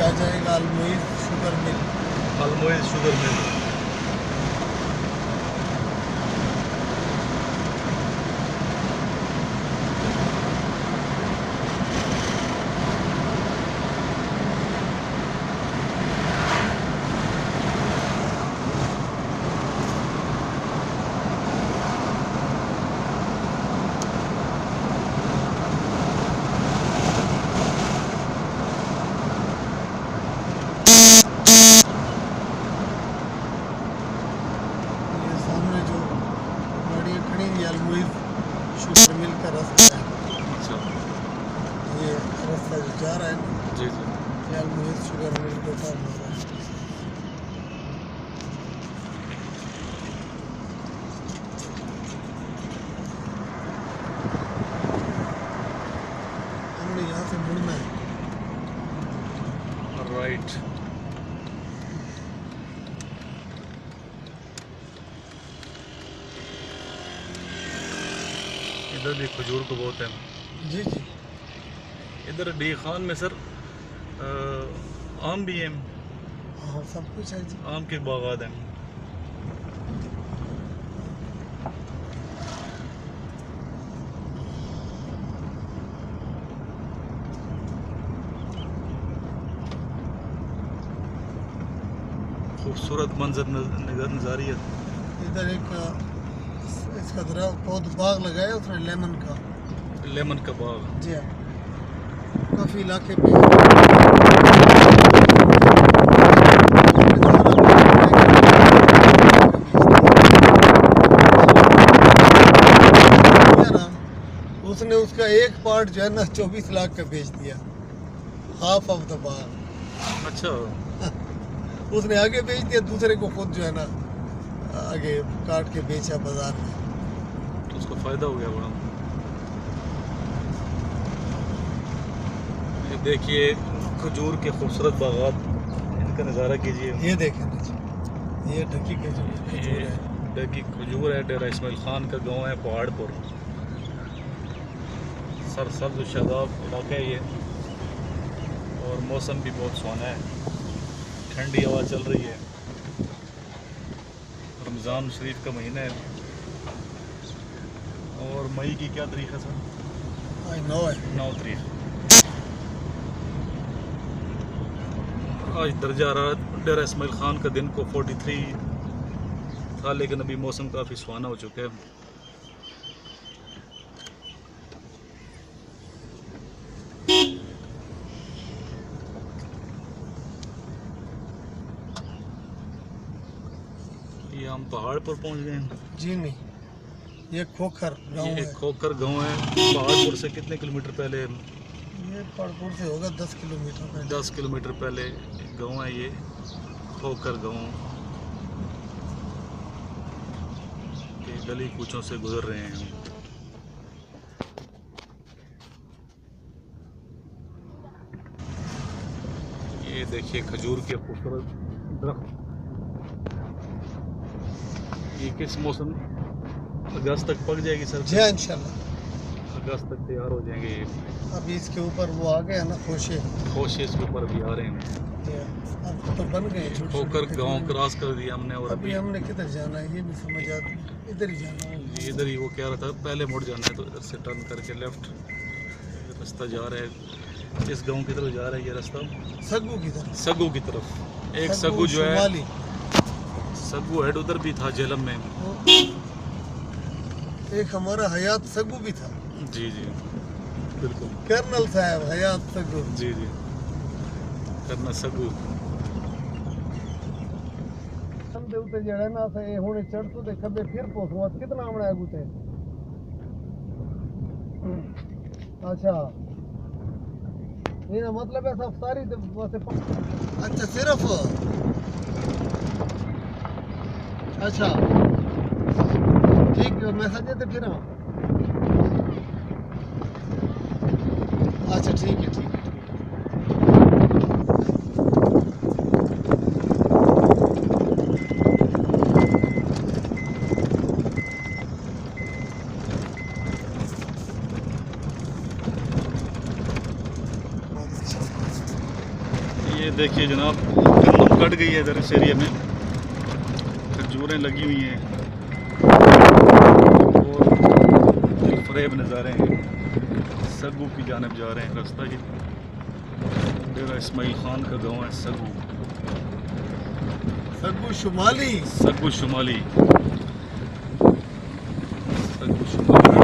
आ जाएगा अलमोइज sugar mill. अलमोइज sugar mill. ये सामने जो गाड़ियाँ खड़ी हुई अलमोइज शुगर मिल का रास्ता है। अच्छा। ये रास्ता जो जा रहा है ना, जी जी। ये अलमोइज शुगर मिल के पास हो रहा है। हमने यहाँ से मुड़ना है। राइट। इधर भी खजूर को बहुत है। जी जी। इधर डी खान में सर आम भी हैं। हाँ सब कुछ है जी। आम के बागात हैं। खूबसूरत मंजर नजारी है। इधर एक इसका पौध बाग लगाया उसने लेमन का। लेमन का बाग। जी हाँ। काफ़ी इलाके पे उसने उसका एक पार्ट जो है ना 24 लाख का बेच दिया। हाफ ऑफ द बाग। अच्छा। उसने आगे बेच दिया, दूसरे को खुद जो है ना आगे काट के बेचा बाजार में। तो उसको फ़ायदा हो गया बड़ा। ये देखिए खजूर के खूबसूरत बागात, इनका नज़ारा कीजिए। ये देखें ना जी, ये ढकी खजूर ये है। ढकी खजूर है। डेरा इस्माइल खान का गांव है पहाड़पुर। सरसब्ज शादाब इलाका है ये, और मौसम भी बहुत सुहाना है। ठंडी हवा चल रही है। रमज़ान शरीफ का महीना है। और मई की क्या तारीख है सर? आई नो है। 9 तारीख। आज दर्जा हरारत डेरा इस्माइल खान का दिन को 43 था, लेकिन अभी मौसम काफ़ी सुहाना हो चुका है। ये हम पहाड़ पर पहुंच गए हैं। जी नहीं, ये खोखर गांव ये है। खोकर गांव है। पहाड़पुर से कितने किलोमीटर पहले? ये पहाड़पुर से होगा 10 किलोमीटर पहले। 10 किलोमीटर पहले गांव है ये, खोकर गांव के गली कूचों से गुजर रहे हैं हम। ये देखिए खजूर के खूबसूरत दरख्त। ये किस मौसम? अगस्त तक पक जाएगी सर? जी हाँ, इंशाल्लाह अगस्त तक तैयार हो जाएंगे ये। अभी इसके ऊपर वो आ गया ना खोशे। खोशे इसके ऊपर भी आ रहे हैं। जी हाँ, अब तो बन गए छोटे खोकर छोटे गांव खजूर। क्रॉस कर दिया हमने, और अभी हमने किधर जाना है ये भी समझ आता नहीं। इधर ही जाना है। इधर ही वो कह रहा था पहले मुड़ जाना है, तो इधर से टर्न करके लेफ्ट रास्ता जा रहा है। इस गांव की तरफ जा रहा है ये रास्ता, सग्गू की तरफ। सग्गू की तरफ। एक सग्गू जो है, शुमाली। सग्गू हेड उधर भी था झेलम में। एक हमारा हयात सग्गू भी था। जी जी बिल्कुल। कर्नल साहब हयात सग्गू। जी जी करना सग्गू। हम दे उते जड़ा ना से हुणे चढ़ तो ते कबे फिर पहुंचवा कितना हमने आगू ते। अच्छा ये मतलब है सब सारी वैसे अच्छा सिर्फ अच्छा ठीक है मैसेज है तो फिर अच्छा ठीक है ठीक है। ये देखिए जनाब, गंदम कट गई है इधर इस एरिया में, खजूरें लगी हुई हैं और दिलफरेब नज़ारे हैं। सगू की जानब जा रहे हैं, रास्ता ये डेरा इस्माइल खान का गांव है सगू। सगू शुमाली। सगू शुमाली, सगू शुमाली।